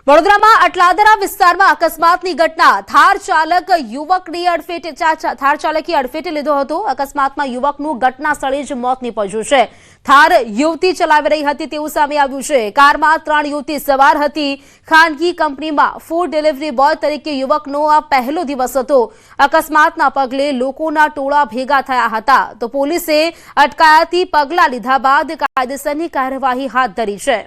વડોદરામાં અટલાદરા વિસ્તારમાં અકસ્માતની ઘટના થાર ચાલકે અડફેટે લીધો હતો। અકસ્માતમાં યુવકનું ઘટના સ્થળે જ મોત નીપજ્યું છે। થાર યુવતી ચલાવી રહી હતી તેવું સામે આવ્યું છે। કારમાં 3 યુવતી સવાર હતી। ખાનગી કંપનીમાં ફૂડ ડિલિવરી બોય તરીકે યુવકનો આ પહેલો દિવસ હતો। અકસ્માતના પગલે લોકોના ટોળા ભેગા થયા હતા તો પોલીસે અટકાયતી પગલાં લીધા બાદ કાયદેસરની કાર્યવાહી હાથ ધરી છે।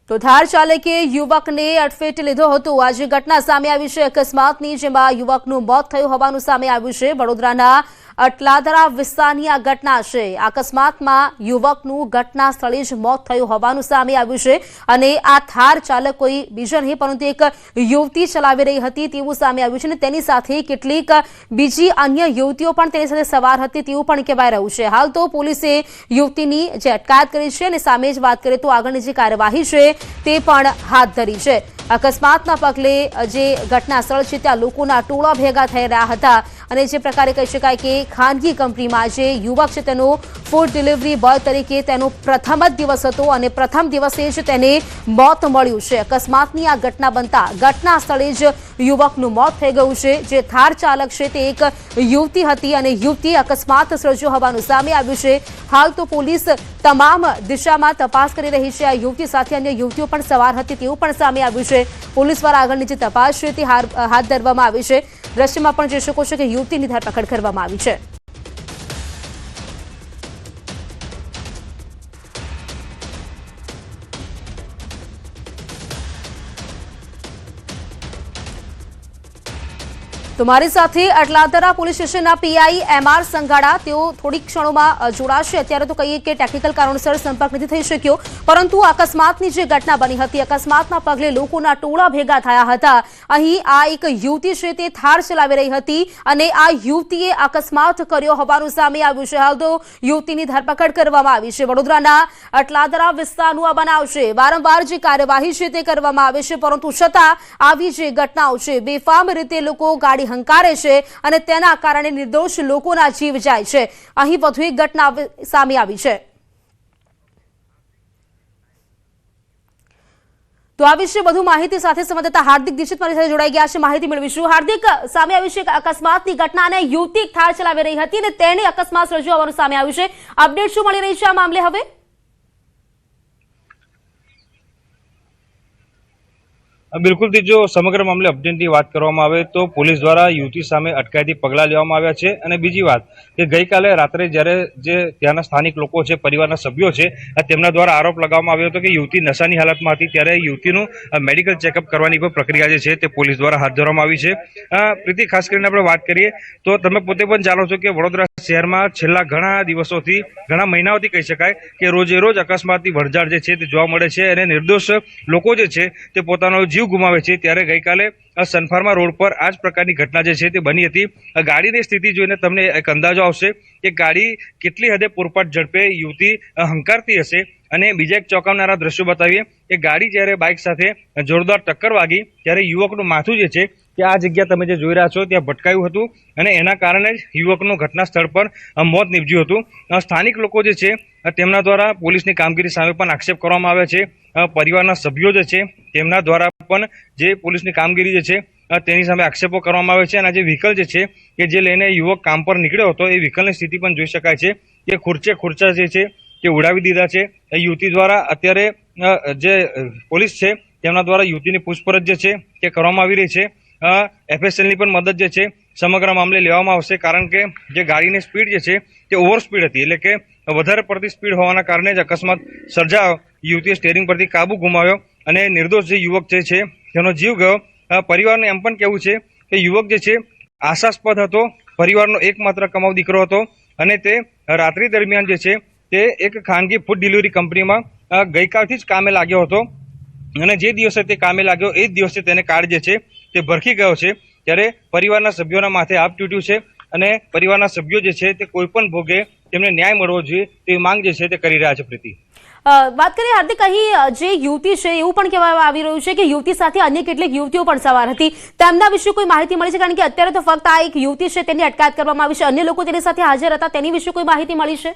તો થાર ચાલકે યુવકને અડફેટે લીધો હતો। આજે ઘટના સામે આવી છે અકસ્માતની, જેમાં યુવકનું મોત થયું હોવાનું સામે આવ્યું છે। વડોદરાના અટલાદરા વિસ્તારની આ ઘટના છે। અકસ્માતમાં યુવકનું ઘટના સ્થળે જ મોત થયું હોવાનું સામે આવ્યું છે અને આ થાર ચાલક કોઈ બીજો નહીં પરંતુ એક યુવતી ચલાવી રહી હતી તેવું સામે આવ્યું છે અને તેની સાથે કેટલીક બીજી અન્ય યુવતીઓ પણ તેની સાથે સવાર હતી તેવું પણ કહેવાય રહ્યું છે। હાલ તો પોલીસે યુવતીની જે અટકાયત કરી છે અને સામે જ વાત કરીએ તો આગળની જે કાર્યવાહી છે તે પણ હાથ ધરી છે। અકસ્માતના પગલે જે ઘટના સ્થળ છે ત્યાં લોકોના ટોળા ભેગા થઈ રહ્યા હતા અને જે પ્રકારે કહી શકાય કે ખાનગી કંપનીમાં જે યુવક છે તેનો ફૂડ ડિલિવરી બોય તરીકે તેનો પ્રથમ જ દિવસ હતો અને પ્રથમ દિવસે જ તેને મોત મળ્યું છે। અકસ્માતની આ ઘટના બનતા ઘટના સ્થળે જ યુવકનું મોત થઈ ગયું છે। જે થાર ચાલક છે તે એક યુવતી હતી અને યુવતીએ અકસ્માત સર્જ્યો હોવાનું સામે આવ્યું છે। હાલ તો પોલીસ તમામ દિશામાં તપાસ કરી રહી છે। આ યુવતી સાથે અન્ય યુવતીઓ પણ સવાર હતી તેવું પણ સામે આવ્યું છે। પોલીસ દ્વારા આગળની જે તપાસ છે તે હાથ ધરવામાં આવી છે। દ્રશ્યમાં પણ જોઈ શકો છો કે યુવતીની ધરપકડ કરવામાં આવી છે। તો મારી સાથે અટલાદરા પોલીસ સ્ટેશનના પીઆઈ એમઆર સંઘાડા તેઓ થોડીક ક્ષણોમાં જોડાશે। અત્યારે તો કહીએ કે ટેકનિકલ કારણોસર સંપર્ક નથી થઈ શક્યો, પરંતુ અકસ્માતની જે ઘટના બની હતી અકસ્માતના પગલે લોકોના ટોળા ભેગા થયા હતા। અહીં આ એક યુવતી છે તે થાર ચલાવી રહી હતી અને આ યુવતીએ અકસ્માત કર્યો હોવાનું સામે આવ્યું છે। હાલ તો યુવતીની ધરપકડ કરવામાં આવી છે। વડોદરાના અટલાદરા વિસ્તારનું આ બનાવ છે। વારંવાર જે કાર્યવાહી છે તે કરવામાં આવે છે, પરંતુ છતાં આવી જે ઘટનાઓ છે બેફામ રીતે લોકો ગાડી હંકારે છે અને તેના કારણે નિર્દોષ લોકોના જીવ જાય છે। અહીં વધુ એક ઘટના સામે આવી છે। તો આ વિશે વધુ માહિતી સાથે સંવાદદાતા હાર્દિક દીક્ષિત મારી સાથે જોડાઈ ગયા છે, માહિતી મેળવીશું। હાર્દિક, સામે આવ્યું છે કે અકસ્માતની ઘટના અને યુવતી થાર ચલાવી રહી હતી અને તેણે અકસ્માત સર્જ્યો હોવાનું સામે આવ્યું છે। અપડેટ શું મળી રહી છે આ મામલે હવે? બિલકુલ, જો સમગ્ર મામલે અપડેટની વાત કરવામાં આવે તો પોલીસ દ્વારા યુવતી સામે અટકાયતી પગલાં લેવામાં આવ્યા છે। અને બીજી વાત કે ગઈકાલે રાત્રે જ્યારે જે ત્યાંના સ્થાનિક લોકો છે, પરિવારના સભ્યો છે, તેમના દ્વારા આરોપ લગાવવામાં આવ્યો હતો કે યુવતી નશાની હાલતમાં હતી, ત્યારે યુવતીનું મેડિકલ ચેકઅપ કરવાની પણ પ્રક્રિયા જે છે તે પોલીસ દ્વારા હાથ ધરવામાં આવી છે। પ્રીતિ, ખાસ કરીને આપણે વાત કરીએ તો તમે પોતે પણ જાણો છો કે વડોદરા શહેરમાં છેલ્લા ઘણા દિવસોથી, ઘણા મહિનાઓથી કહી શકાય કે રોજે રોજ અકસ્માતની વણઝાર જે છે તે જોવા મળે છે અને નિર્દોષ લોકો જે છે તે પોતાનો જીવ ગુમાવે છે। ત્યારે ગઈકાલે સનફાર્મા રોડ પર આ જ પ્રકારની ઘટના જે છે તે બની હતી। ગાડીની સ્થિતિ જોઈને તમને એક અંદાજો આવશે કે ગાડી કેટલી હદે પૂરપાટ ઝડપે યુવતી હંકારતી હશે। અને બીજા એક ચોંકાવનારા દ્રશ્યો બતાવીએ કે ગાડી જ્યારે બાઇક સાથે જોરદાર ટક્કર વાગી ત્યારે યુવકનું માથું જે છે કે આ જગ્યા તમે જે જોઈ રહ્યા છો ત્યાં ભટકાયું હતું અને એના કારણે જ યુવકનું ઘટના સ્થળ પર મોત નીપજ્યું હતું। સ્થાનિક લોકો જે છે તેમના દ્વારા પોલીસની કામગીરી સામે પણ આક્ષેપ કરવામાં આવ્યા છે। પરિવારના સભ્યો જે છે તેમના દ્વારા પણ જે પોલીસની કામગીરી જે છે તેની સામે આક્ષેપો કરવામાં આવે છે। અને આ જે વ્હીકલ જે છે કે જે લઈને યુવક કામ પર નીકળ્યો હતો એ વ્હીકલની સ્થિતિ પણ જોઈ શકાય છે કે ખુરચા જે છે તે ઉડાવી દીધા છે યુવતી દ્વારા। અત્યારે જે પોલીસ છે તેમના દ્વારા યુવતીની પૂછપરછ જે છે તે કરવામાં આવી રહી છે। એફએસએલની પણ મદદ જે છે સમગ્ર મામલે લેવામાં આવશે, કારણ કે જે ગાડીની સ્પીડ જે છે તે ઓવર સ્પીડ હતી, એટલે કે વધારે પડતી સ્પીડ હોવાના કારણે જ અકસ્માત સર્જાયો। યુવતીએ સ્ટીયરિંગ પરથી કાબુ ગુમાવ્યો અને નિર્દોષ જે યુવક જે છે તેનો જીવ ગયો। પરિવારને એમ પણ કહેવું છે કે યુવક જે છે આશાસ્પદ હતો, પરિવારનો એકમાત્ર કમાવ દીકરો હતો અને તે રાત્રિ દરમિયાન જે છે તે એક ખાનગી ફૂડ ડિલિવરી કંપનીમાં ગઈકાલથી જ કામે લાગ્યો હતો અને જે દિવસે તે કામે લાગ્યો એ જ દિવસે તેને કાર્ડ જે છે તે ભરખી ગયો છે। ત્યારે પરિવારના સભ્યોના માથે આપ તૂટ્યું છે અને પરિવારના સભ્યો જે છે તે કોઈ પણ ભોગે તેમને ન્યાય મળવો જોઈએ તેવી માંગ જે છે તે કરી રહ્યા છે। પ્રીતિ, વાત કરીએ હાર્દિક, અહીં જે યુવતી છે એવું પણ કહેવામાં આવી રહ્યું છે કે યુવતી સાથે અન્ય કેટલીક યુવતીઓ પણ સવાર હતી, તેમના વિશે કોઈ માહિતી મળી છે? કારણ કે અત્યારે તો ફક્ત આ એક યુવતી છે તેની અટકાયત કરવામાં આવી છે, અન્ય લોકો તેની સાથે હાજર હતા તેની વિશે કોઈ માહિતી મળી છે?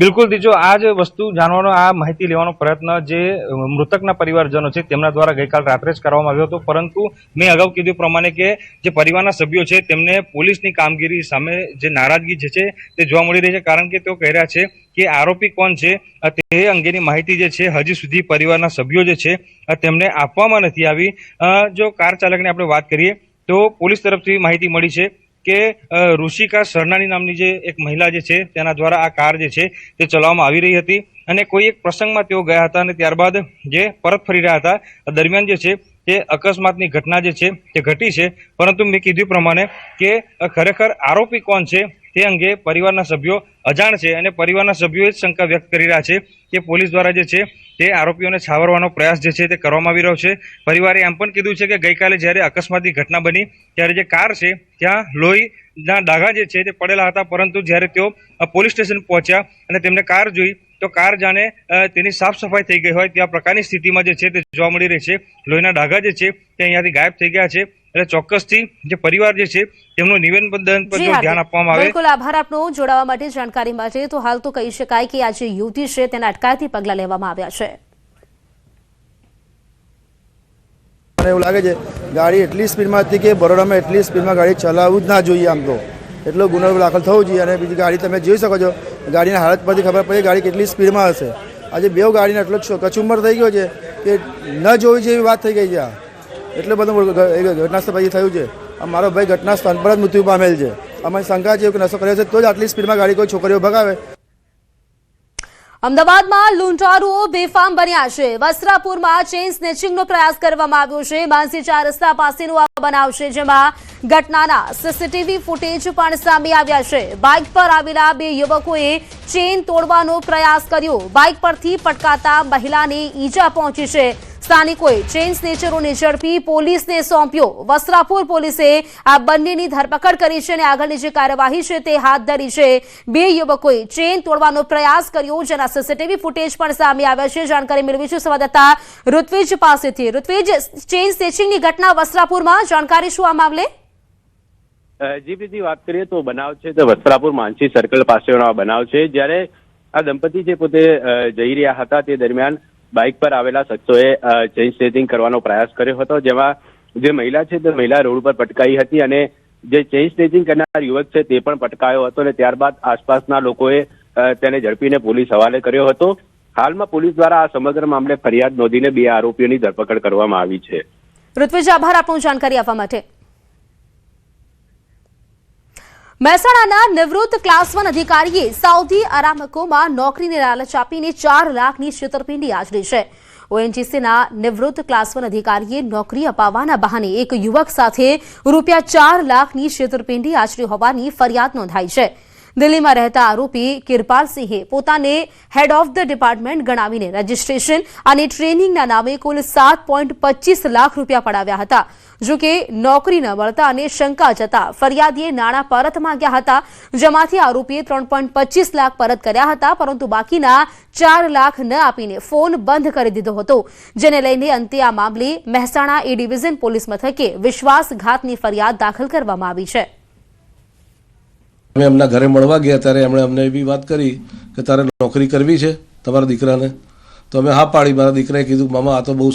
બિલકુલ દીજો આ જ વસ્તુ જાણવાનો આ માહિતી લેવાનો પ્રયત્ન જે મૃતકના પરિવારજનો છે તેમના દ્વારા ગઈકાલ રાત્રે જ કરવામાં આવ્યો હતો, પરંતુ મેં અગાઉ કીધું પ્રમાણે કે જે પરિવારના સભ્યો છે તેમને પોલીસની કામગીરી સામે જે નારાજગી જે છે તે જોવા મળી રહી છે, કારણ કે તેઓ કહી રહ્યા છે કે આરોપી કોણ છે તે અંગેની માહિતી જે છે હજી સુધી પરિવારના સભ્યો જે છે તેમને આપવામાં નથી આવી। જો કાર ચાલકની આપણે વાત કરીએ તો પોલીસ તરફથી માહિતી મળી છે કે ઋષિકા સરનાની નામની જે એક મહિલા જે છે તેના દ્વારા આ કાર જે છે તે ચલાવવામાં આવી રહી હતી અને કોઈ એક પ્રસંગમાં તેઓ ગયા હતા અને ત્યારબાદ જે પરત ફરી રહ્યા હતા દરમિયાન જે છે તે અકસ્માતની ઘટના જે છે તે ઘટી છે। પરંતુ મેં કીધું પ્રમાણે કે ખરેખર આરોપી કોણ છે તે અંગે પરિવારના સભ્યો અજાણ છે અને પરિવારના સભ્યોએ જ શંકા વ્યક્ત કરી રહ્યા છે કે પોલીસ દ્વારા જે છે તે આરોપીઓને છાવરવાનો પ્રયાસ જે છે તે કરવામાં આવી રહ્યો છે। પરિવારે એમ પણ કીધું છે કે ગઈકાલે જ્યારે અકસ્માતની ઘટના બની ત્યારે જે કાર છે ત્યાં લોહીના ડાઘા જે છે તે પડેલા હતા, પરંતુ જ્યારે તેઓ પોલીસ સ્ટેશન પહોંચ્યા અને તેમને કાર જોઈ તો કાર જાણે તેની સાફ સફાઈ થઈ ગઈ હોય ત્યાં પ્રકારની સ્થિતિમાં જે છે તે જોવા મળી રહી છે। લોહીના ડાઘા જે છે તે અહીંયાથી ગાયબ થઈ ગયા છે। એટલે ચોક્કસથી જે પરિવાર જે છે તેમનું નિવેદન પર જો ધ્યાન આપવામાં આવે। બિલકુલ આભાર આપનો જોડાવા માટે, જાણકારી માટે। તો હાલ તો કહી શકાય કે આ જે યુવતી છે તેના અટકાયતી પગલાં લેવામાં આવ્યા છે। મને એવું લાગે છે ગાડી એટલી સ્પીડમાં હતી કે બરોડામાં એટલી સ્પીડમાં ગાડી ચલાવવું જ ના જોઈએ, આમ તો એટલો ગુનો દાખલ થવો જોઈએ। અને બીજી ગાડી તમે જોઈ શકો છો ગાડીના હાલત પરથી ખબર પડે ગાડી કેટલી સ્પીડમાં હશે। આજે બે ગાડીને એટલો કચુંબર થઈ ગયો છે કે ન જોવી જેવી વાત થઈ ગઈ છે। આ એટલે બધું ઘટના સ્થળ પછી થયું છે। મારો ભાઈ ઘટના સ્થળ પર જ મૃત્યુ પામેલ છે। અમારી શંકા છે કે નશો કર્યો છે તો જ આટલી સ્પીડમાં ગાડી કોઈ છોકરીઓ ભગાવે। અમદાવાદમાં લૂંટારુઓ બેફામ બન્યા છે। વસ્ત્રાપુરમાં ચેઇન સ્નેચિંગનો પ્રયાસ કરવામાં આવ્યો છે। માનસી 4 રસ્તા પાસેનો આ બનાવ છે, જેમાં ઘટનાના સીસીટીવી ફૂટેજ પણ સામે આવ્યા છે। બાઇક પર આવેલા બે યુવકોએ ચેઇન તોડવાનો પ્રયાસ કર્યો। બાઇક પરથી પટકાતા મહિલાને ઈજા પહોંચી છે। સ્થાનિકોએ ચેઇન સ્નેચરોને ઝડપી પોલીસને સોંપ્યો। વસ્ત્રાપુર પોલીસે આ બંનેની ધરપકડ કરી છે અને આગળની જે કાર્યવાહી છે તે હાથ ધરી છે। બે યુવકોએ ચેઇન તોડવાનો પ્રયાસ કર્યો, જેના સીસીટીવી ફૂટેજ પણ સામે આવ્યા છે। જાણકારી મેળવીશું સંવાદદાતા ઋત્વિજ પાસેથી। ઋત્વિજ, ચેઇન સ્નેચિંગની ઘટના વસ્ત્રાપુરમાં, જાણકારી શું આ મામલે? જી પ્રીતિ, વાત કરીએ તો બનાવ છે તો વસ્ત્રાપુર માનસી સર્કલ પાસેનો બનાવ છે, જ્યારે આ દંપતી જે પોતે જઈ રહ્યા હતા તે દરમિયાન બાઇક પર આવેલા શખ્સોએ ચેઇન સ્નેચિંગ કરવાનો પ્રયાસ કર્યો હતો, જેમાં જે મહિલા છે તે મહિલા રોડ પર પટકાઈ હતી અને જે ચેઇન સ્નેચિંગ કરનાર યુવક છે તે પણ પટકાયો હતો અને ત્યારબાદ આસપાસના લોકોએ તેને ઝડપીને પોલીસ હવાલે કર્યો હતો। હાલમાં પોલીસ દ્વારા આ સમગ્ર મામલે ફરિયાદ નોંધીને બે આરોપીઓની ધરપકડ કરવામાં આવી છે। ઋત્વિજ, આભાર આપનો જાણકારી આપવા માટે। મહેસાણાના નિવૃત્ત ક્લાસ 1 અધિકારીએ સાઉદી અરામકોમાં નોકરીની લાલચ આપીને 4 લાખની છેતરપિંડી આચરી છે। ઓએનજીસીના નિવૃત્ત ક્લાસ 1 અધિકારીએ નોકરી અપાવવાના બહાને એક યુવક સાથે રૂપિયા 4 લાખની છેતરપિંડી આચરી હોવાની ફરિયાદ નોંધાઈ છે। દિલ્હીમાં રહેતા આરોપી કિરપાલસિંહે પોતાને હેડ ઓફ ધ ડિપાર્ટમેન્ટ ગણાવીને રજીસ્ટ્રેશન અને ટ્રેનિંગના નામે કુલ 7.25 લાખ રૂપિયા પડાવ્યા હતા। જો કે નોકરી ન મળતા અને શંકા જતા ફરિયાદીએ નાણાં પરત માંગ્યા હતા, જેમાંથી આરોપીએ 3.25 લાખ પરત કર્યા હતા, પરંતુ બાકીના 4 લાખ ન આપીને ફોન બંધ કરી દીધો હતો, જેને લઈને અંતે આ મામલે મહેસાણા એ ડિવિઝન પોલીસ મથકે વિશ્વાસઘાતની ફરિયાદ દાખલ કરવામાં આવી છે। અમે એમના ઘરે મળવા ગયા ત્યારે એમણે અમને એવી વાત કરી કે તારે નોકરી કરવી છે તમારા દીકરાને? તો અમે હા પાડી। મારા દીકરાએ કીધું મામા આ તો બહુ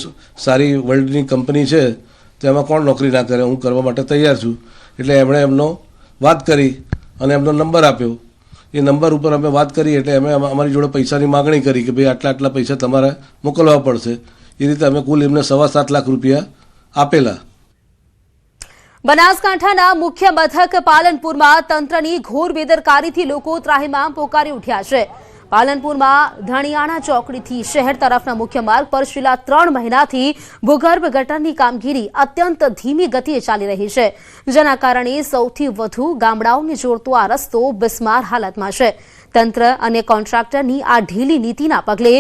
સારી વર્લ્ડની કંપની છે, તો એમાં કોણ નોકરી ના કરે, હું કરવા માટે તૈયાર છું। એટલે એમણે એમનો વાત કરી અને એમનો નંબર આપ્યો। એ નંબર ઉપર અમે વાત કરી એટલે અમે અમારી જોડે પૈસાની માગણી કરી કે ભાઈ આટલા આટલા પૈસા તમારે મોકલવા પડશે। એ રીતે અમે કુલ એમને 7.25 લાખ રૂપિયા આપેલા। બનાસકાંઠાના મુખ્ય મથક પાલનપુરમાં તંત્રની ઘોર બેદરકારીથી લોકો ત્રાહિમામ પોકારી ઉઠ્યા છે। પાલનપુરમાં ધણિયાણા ચોકડીથી શહેર તરફના મુખ્ય માર્ગ પર છેલ્લા 3 મહિનાથી ભૂગર્ભ ગટરની કામગીરી અત્યંત ધીમી ગતિએ ચાલી રહી છે, જેના કારણે સૌથી વધુ ગામડાઓને જોડતો આ રસ્તો બિસ્માર હાલતમાં છે। તંત્ર અને કોન્ટ્રાક્ટરની આ ઢીલી નીતિના પગલે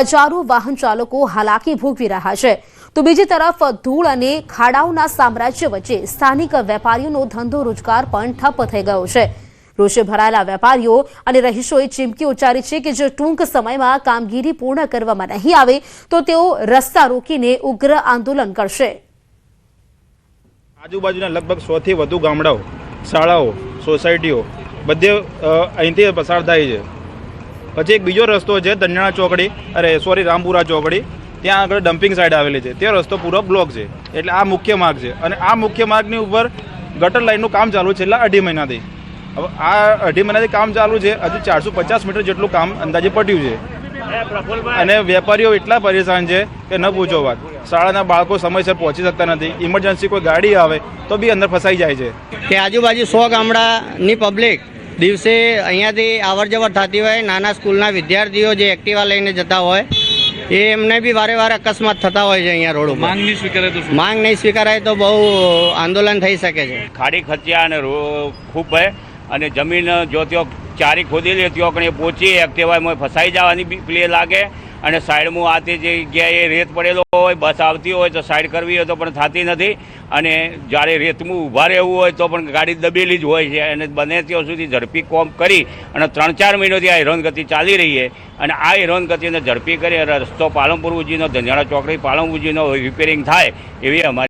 હજારો વાહન ચાલકો હાલાકી ભોગવી રહ્યા છે, તો બીજી તરફ ધૂળ અને ખાડાઓના સામ્રાજ્ય વચ્ચે સ્થાનિક વેપારીઓનો ધંધો રોજગાર પણ ઠપ થઈ ગયો છે। રોષે ભરાયેલા વેપારીઓ અને રહીશોએ ચીમકી ઉચ્ચારી છે કે જો ટૂંક સમયમાં કામગીરી પૂર્ણ કરવામાં નહીં આવે તો તેઓ રસ્તા રોકીને ઉગ્ર આંદોલન કરશે। આજુબાજુના લગભગ 100 થી વધુ ગામડાઓ, શાળાઓ, સોસાયટીઓ બધે અહીંથી પસાર થાય છે। પછી એક બીજો રસ્તો છે ધન્યાણા ચોકડી રામપુરા ચોકડી, ત્યાં આગળ ડમ્પિંગ સાઇડ આવેલી છે, તે રસ્તો પૂરો બ્લોક છે. એટલે આ મુખ્ય માર્ગ છે અને આ મુખ્ય માર્ગની ઉપર ગટર લાઇનનું કામ ચાલુ છે છેલ્લા 2.5 મહિનાથી. હવે આ 2.5 મહિનાથી કામ ચાલુ છે, હજુ 450 મીટર જેટલું કામ અંદાજે પટ્યું છે અને વેપારીઓ એટલા પરેશાન છે કે ન પૂછો વાત. શાળાના બાળકો સમયસર પહોંચી શકતા નથી, ઇમરજન્સી કોઈ ગાડી આવે તો બી અંદર ફસાઈ જાય છે. કે આજુબાજુ 100 ગામડાની પબ્લિક દિવસે અહીંયાથી આવર જવર થતી હોય, નાના સ્કૂલના વિદ્યાર્થીઓ જે એક્ટિવા લઈને જતા હોય એમને બી વારે વારે અકસ્માત થતા હોય છે અહીંયા રોડ ઉપર. માંગ નહીં સ્વીકારાય તો બહુ આંદોલન થઈ શકે છે. ખાડી ખચ્યા અને ખૂબ હોય અને જમીન જો ત્યાં ચારી ખોદી લે ત્યાં કણે પહોંચી એક્ટિવામાં ફસાઈ જવાની બી પ્લે લાગે અને સાઈડમાં આ તે જગ્યાએ રેત પડેલો હોય, બસ આવતી હોય તો સાઈડ કરવી હોય તો પણ થતી નથી અને જ્યારે રેતમાં ઊભા રહેવું હોય તો પણ ગાડી દબેલી જ હોય છે અને બને ત્યાં સુધી ઝડપી કોમ કરી અને 3-4 મહિનાથી આ હેરાનગતિ ચાલી રહી છે અને આ હેરાનગતિને ઝડપી કરી રસ્તો પાલનપુર ઉજીનો ધન્યાણા ચોકડી પાલનપુર ઉજીનો રિપેરિંગ થાય એવી અમારી